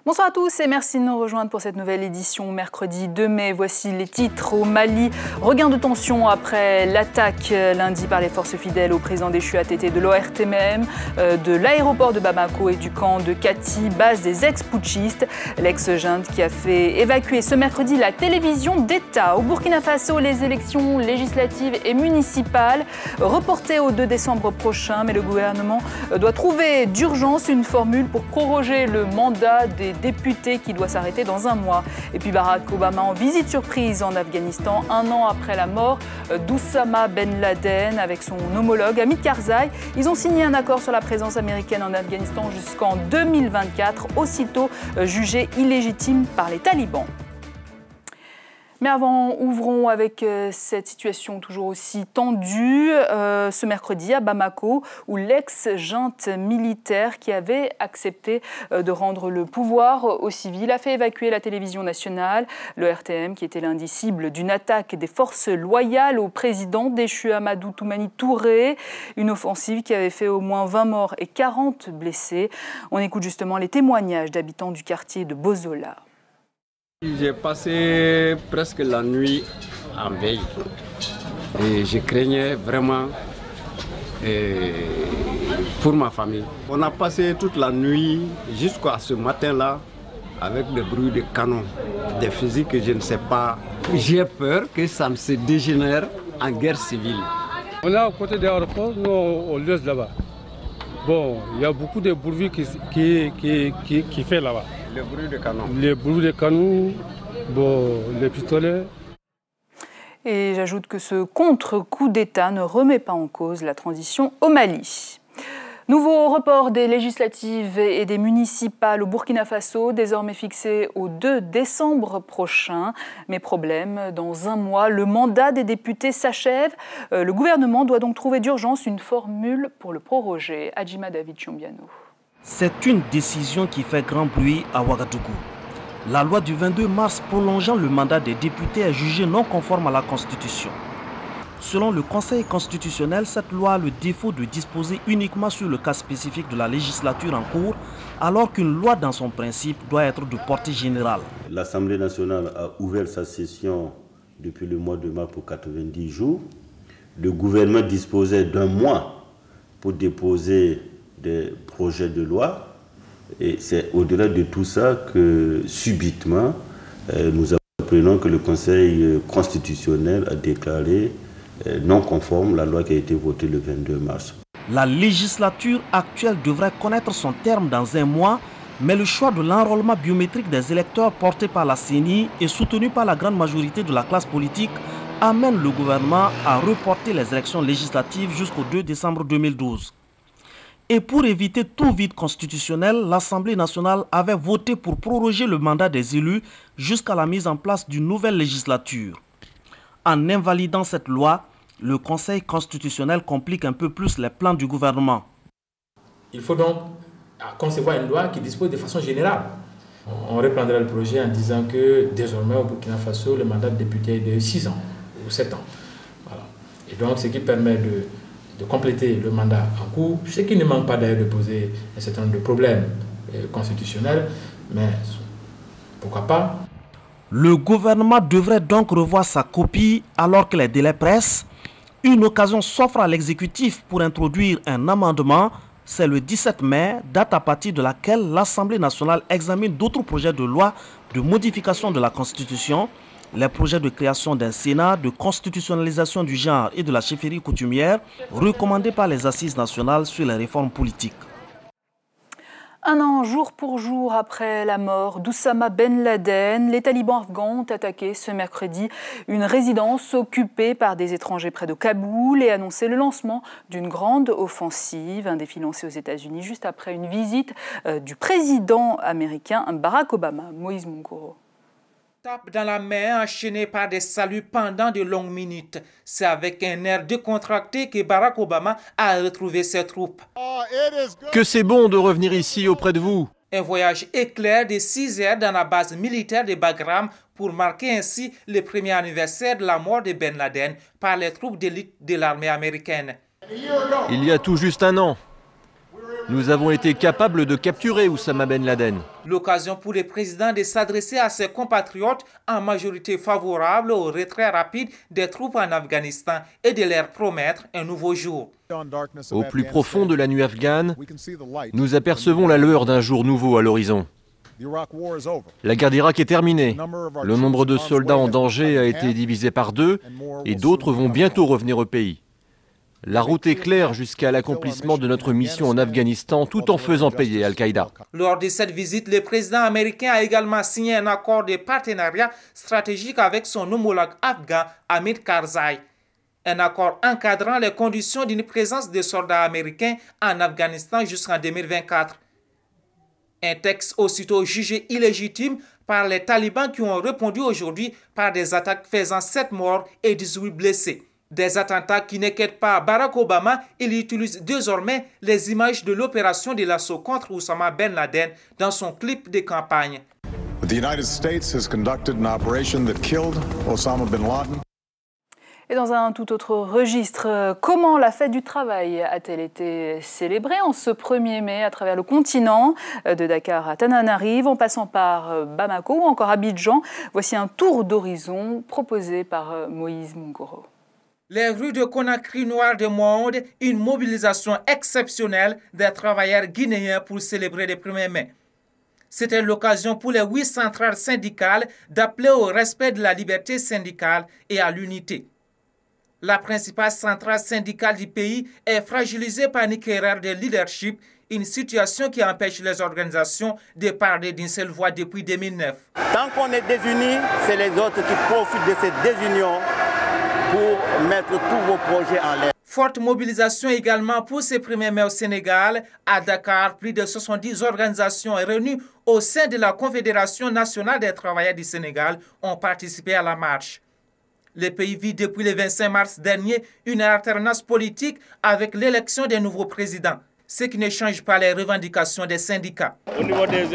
Bonsoir à tous et merci de nous rejoindre pour cette nouvelle édition mercredi 2 mai. Voici les titres. Au Mali, regain de tension après l'attaque lundi par les forces fidèles au président déchu ATT de l'ORTM, de l'aéroport de Bamako et du camp de Kati, base des ex-putschistes. L'ex-junte qui a fait évacuer ce mercredi la télévision d'État. Au Burkina Faso, les élections législatives et municipales reportées au 2 décembre prochain. Mais le gouvernement doit trouver d'urgence une formule pour proroger le mandat des députés qui doit s'arrêter dans un mois. Et puis Barack Obama en visite surprise en Afghanistan, un an après la mort d'Oussama Ben Laden avec son homologue Hamid Karzai. Ils ont signé un accord sur la présence américaine en Afghanistan jusqu'en 2024, aussitôt jugé illégitime par les talibans. Mais avant, ouvrons avec cette situation toujours aussi tendue ce mercredi à Bamako, où l'ex-junte militaire qui avait accepté de rendre le pouvoir aux civils a fait évacuer la télévision nationale. Le RTM, qui était lundi cible d'une attaque des forces loyales au président déchu Amadou Toumani Touré, une offensive qui avait fait au moins 20 morts et 40 blessés. On écoute justement les témoignages d'habitants du quartier de Bozola. J'ai passé presque la nuit en veille et je craignais vraiment pour ma famille. On a passé toute la nuit jusqu'à ce matin-là avec des bruits de canon, des fusils que je ne sais pas. J'ai peur que ça ne se dégénère en guerre civile. On est à côté de l'aéroport, nous on laisse là-bas. Bon, il y a beaucoup de bruit qui fait là-bas. Les bruits de canon. Les bruits de canon, bon, les pistolets. Et j'ajoute que ce contre-coup d'État ne remet pas en cause la transition au Mali. Nouveau report des législatives et des municipales au Burkina Faso, désormais fixé au 2 décembre prochain. Mais problème, dans un mois, le mandat des députés s'achève. Le gouvernement doit donc trouver d'urgence une formule pour le proroger. Adjima David Chombiano. C'est une décision qui fait grand bruit à Ouagadougou. La loi du 22 mars prolongeant le mandat des députés est jugée non conforme à la Constitution. Selon le Conseil constitutionnel, cette loi a le défaut de disposer uniquement sur le cas spécifique de la législature en cours, alors qu'une loi dans son principe doit être de portée générale. L'Assemblée nationale a ouvert sa session depuis le mois de mars pour 90 jours. Le gouvernement disposait d'un mois pour déposer des projets de loi. Et c'est au-delà de tout ça que subitement, nous apprenons que le Conseil constitutionnel a déclaré non conforme la loi qui a été votée le 22 mars. La législature actuelle devrait connaître son terme dans un mois, mais le choix de l'enrôlement biométrique des électeurs porté par la CENI et soutenu par la grande majorité de la classe politique amène le gouvernement à reporter les élections législatives jusqu'au 2 décembre 2012. Et pour éviter tout vide constitutionnel, l'Assemblée nationale avait voté pour proroger le mandat des élus jusqu'à la mise en place d'une nouvelle législature. En invalidant cette loi, le Conseil constitutionnel complique un peu plus les plans du gouvernement. Il faut donc concevoir une loi qui dispose de façon générale. On reprendra le projet en disant que désormais au Burkina Faso, le mandat de député est de 6 ans ou 7 ans. Voilà. Et donc ce qui permet de compléter le mandat en cours, ce qui ne manque pas d'ailleurs de poser un certain nombre de problèmes constitutionnels, mais pourquoi pas. Le gouvernement devrait donc revoir sa copie alors que les délais pressent. Une occasion s'offre à l'exécutif pour introduire un amendement. C'est le 17 mai, date à partir de laquelle l'Assemblée nationale examine d'autres projets de loi de modification de la Constitution, les projets de création d'un Sénat, de constitutionnalisation du genre et de la chefferie coutumière, recommandés par les assises nationales sur les réformes politiques. Un an, jour pour jour après la mort d'Oussama Ben Laden, les talibans afghans ont attaqué ce mercredi une résidence occupée par des étrangers près de Kaboul et annoncé le lancement d'une grande offensive, un défi lancé aux États-Unis juste après une visite du président américain Barack Obama. Moïse Mungoro. Tape dans la main, enchaîné par des saluts pendant de longues minutes. C'est avec un air décontracté que Barack Obama a retrouvé ses troupes. Que c'est bon de revenir ici auprès de vous. Un voyage éclair de 6 heures dans la base militaire de Bagram pour marquer ainsi le premier anniversaire de la mort de Ben Laden par les troupes d'élite de l'armée américaine. Il y a tout juste un an, Nous avons été capables de capturer Oussama Ben Laden. L'occasion pour le président de s'adresser à ses compatriotes en majorité favorable au retrait rapide des troupes en Afghanistan et de leur promettre un nouveau jour. Au plus profond de la nuit afghane, nous apercevons la lueur d'un jour nouveau à l'horizon. La guerre d'Irak est terminée. Le nombre de soldats en danger a été divisé par 2 et d'autres vont bientôt revenir au pays. La route est claire jusqu'à l'accomplissement de notre mission en Afghanistan tout en faisant payer Al-Qaïda. Lors de cette visite, le président américain a également signé un accord de partenariat stratégique avec son homologue afghan Hamid Karzai. Un accord encadrant les conditions d'une présence de soldats américains en Afghanistan jusqu'en 2024. Un texte aussitôt jugé illégitime par les talibans qui ont répondu aujourd'hui par des attaques faisant 7 morts et 18 blessés. Des attentats qui n'inquiètent pas Barack Obama, il utilise désormais les images de l'opération de l'assaut contre Oussama Ben Laden dans son clip de campagne. The United States has conducted an operation that killed Osama bin Laden. Et dans un tout autre registre, comment la fête du travail a-t-elle été célébrée en ce 1er mai à travers le continent, de Dakar à Tananarive, en passant par Bamako ou encore Abidjan? Voici un tour d'horizon proposé par Moïse Mungoro. Les rues de Conakry noires du monde, une mobilisation exceptionnelle des travailleurs guinéens pour célébrer le 1er mai. C'était l'occasion pour les 8 centrales syndicales d'appeler au respect de la liberté syndicale et à l'unité. La principale centrale syndicale du pays est fragilisée par une erreur de leadership, une situation qui empêche les organisations de parler d'une seule voix depuis 2009. Tant qu'on est désunis, c'est les autres qui profitent de cette désunion pour mettre tous vos projets en l'air. Forte mobilisation également pour ce 1er mai au Sénégal. À Dakar, plus de 70 organisations réunies au sein de la Confédération nationale des travailleurs du Sénégal ont participé à la marche. Le pays vit depuis le 25 mars dernier une alternance politique avec l'élection des nouveaux présidents, ce qui ne change pas les revendications des syndicats. Au niveau des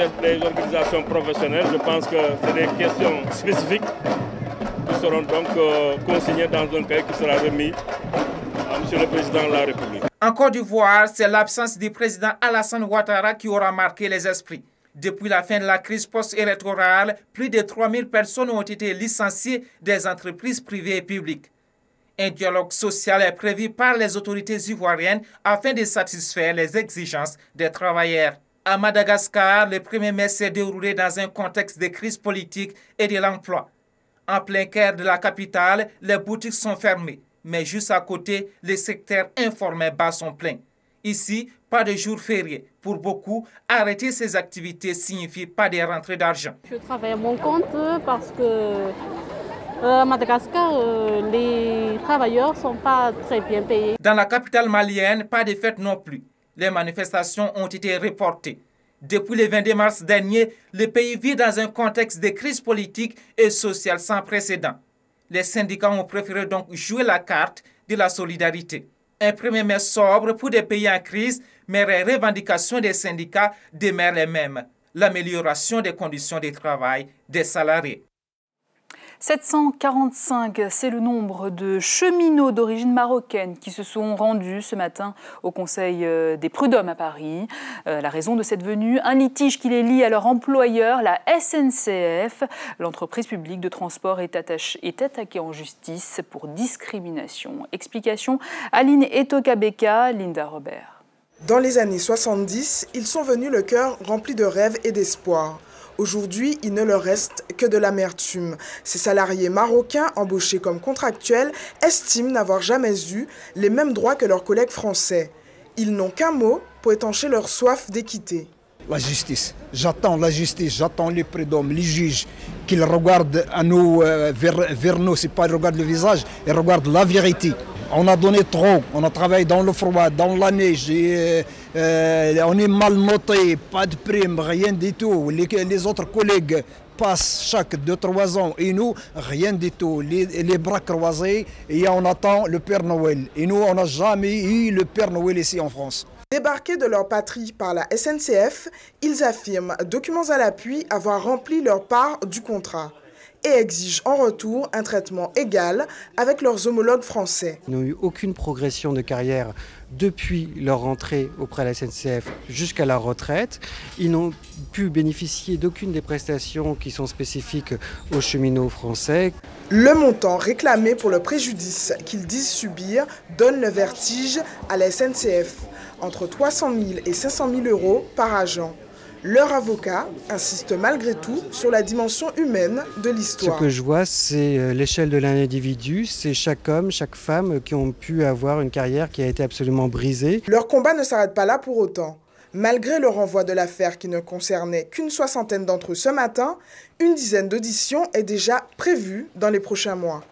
organisations professionnelles, je pense que c'est des questions spécifiques qui seront donc consignées dans un cahier qui sera remis à M. le Président de la République. En Côte d'Ivoire, c'est l'absence du président Alassane Ouattara qui aura marqué les esprits. Depuis la fin de la crise post-électorale, plus de 3000 personnes ont été licenciées des entreprises privées et publiques. Un dialogue social est prévu par les autorités ivoiriennes afin de satisfaire les exigences des travailleurs. À Madagascar, le 1er mai s'est déroulé dans un contexte de crise politique et de l'emploi. En plein cœur de la capitale, les boutiques sont fermées, mais juste à côté, les secteurs informels bat son plein. Ici, pas de jour férié. Pour beaucoup, arrêter ces activités signifie pas de rentrée d'argent. Je travaille à mon compte parce que à Madagascar, les travailleurs ne sont pas très bien payés. Dans la capitale malienne, pas de fête non plus. Les manifestations ont été reportées. Depuis le 22 mars dernier, le pays vit dans un contexte de crise politique et sociale sans précédent. Les syndicats ont préféré donc jouer la carte de la solidarité. Un 1er mai sobre pour des pays en crise, mais les revendications des syndicats demeurent les mêmes. L'amélioration des conditions de travail des salariés. 745, c'est le nombre de cheminots d'origine marocaine qui se sont rendus ce matin au Conseil des prud'hommes à Paris. La raison de cette venue, un litige qui les lie à leur employeur, la SNCF. L'entreprise publique de transport est attaquée en justice pour discrimination. Explication, Aline Etokabeka, Linda Robert. Dans les années 70, ils sont venus le cœur rempli de rêves et d'espoir. Aujourd'hui, il ne leur reste que de l'amertume. Ces salariés marocains embauchés comme contractuels estiment n'avoir jamais eu les mêmes droits que leurs collègues français. Ils n'ont qu'un mot pour étancher leur soif d'équité. La justice. J'attends la justice, j'attends les prud'hommes, les juges, qu'ils regardent à nous, vers nous, c'est pas ils regardent le visage, ils regardent la vérité. On a donné trop, on a travaillé dans le froid, dans la neige, on est mal noté, pas de prime, rien du tout. Les autres collègues passent chaque 2-3 ans et nous, rien du tout. Les bras croisés et on attend le Père Noël. Et nous, on n'a jamais eu le Père Noël ici en France. Débarqués de leur patrie par la SNCF, ils affirment, documents à l'appui, avoir rempli leur part du contrat. et exigent en retour un traitement égal avec leurs homologues français. Ils n'ont eu aucune progression de carrière depuis leur rentrée auprès de la SNCF jusqu'à la retraite. Ils n'ont pu bénéficier d'aucune des prestations qui sont spécifiques aux cheminots français. Le montant réclamé pour le préjudice qu'ils disent subir donne le vertige à la SNCF, entre 300 000 et 500 000 euros par agent. Leur avocat insiste malgré tout sur la dimension humaine de l'histoire. Ce que je vois, c'est l'échelle de l'individu, c'est chaque homme, chaque femme qui ont pu avoir une carrière qui a été absolument brisée. Leur combat ne s'arrête pas là pour autant. Malgré le renvoi de l'affaire qui ne concernait qu'une soixantaine d'entre eux ce matin, une dizaine d'auditions est déjà prévue dans les prochains mois.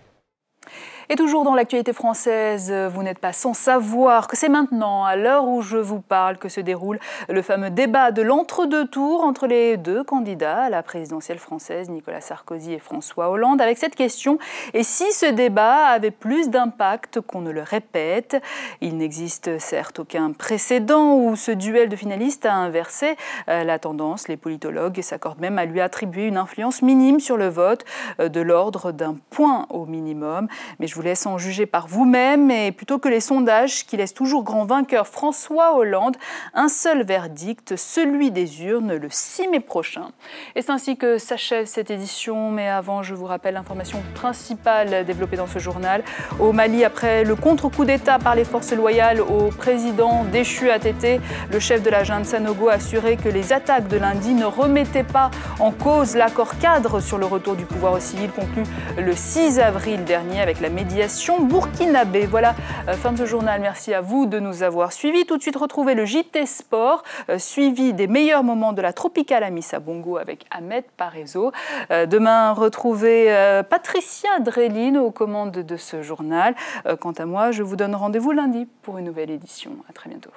Et toujours dans l'actualité française, vous n'êtes pas sans savoir que c'est maintenant, à l'heure où je vous parle, que se déroule le fameux débat de l'entre-deux tours entre les deux candidats à la présidentielle française, Nicolas Sarkozy et François Hollande, avec cette question: et si ce débat avait plus d'impact qu'on ne le répète? Il n'existe certes aucun précédent où ce duel de finalistes a inversé la tendance. Les politologues s'accordent même à lui attribuer une influence minime sur le vote, de l'ordre d'un point au minimum. Mais je vous laisse en juger par vous-même, et plutôt que les sondages qui laissent toujours grand vainqueur François Hollande, un seul verdict, celui des urnes, le 6 mai prochain. Et c'est ainsi que s'achève cette édition, mais avant, je vous rappelle l'information principale développée dans ce journal. Au Mali, après le contre-coup d'État par les forces loyales au président déchu ATT, le chef de la junte Sanogo a assuré que les attaques de lundi ne remettaient pas en cause l'accord cadre sur le retour du pouvoir aux civils conclu le 6 avril dernier avec la médiation burkinabé. Voilà, fin de ce journal. Merci à vous de nous avoir suivis. Tout de suite, retrouvez le JT Sport, suivi des meilleurs moments de la Tropicale à Missa Bongo avec Ahmed Parezo. Demain, retrouvez Patricia Dreline aux commandes de ce journal. Quant à moi, je vous donne rendez-vous lundi pour une nouvelle édition. À très bientôt.